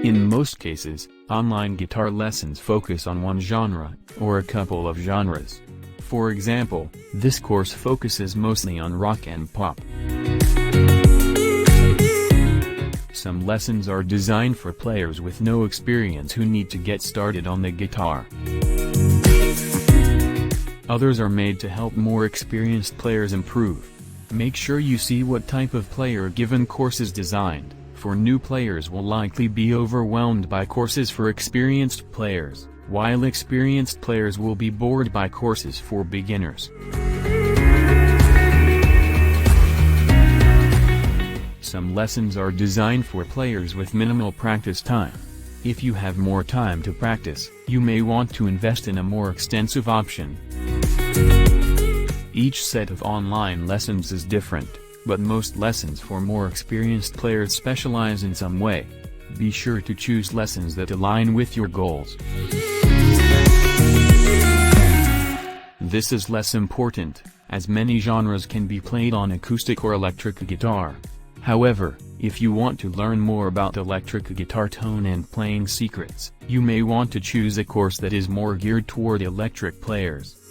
In most cases, online guitar lessons focus on one genre, or a couple of genres. For example, this course focuses mostly on rock and pop. Some lessons are designed for players with no experience who need to get started on the guitar. Others are made to help more experienced players improve. Make sure you see what type of player a given course is designed, for new players will likely be overwhelmed by courses for experienced players, while experienced players will be bored by courses for beginners. Some lessons are designed for players with minimal practice time. If you have more time to practice, you may want to invest in a more extensive option. Each set of online lessons is different, but most lessons for more experienced players specialize in some way. Be sure to choose lessons that align with your goals. This is less important, as many genres can be played on acoustic or electric guitar. However, if you want to learn more about electric guitar tone and playing secrets, you may want to choose a course that is more geared toward electric players.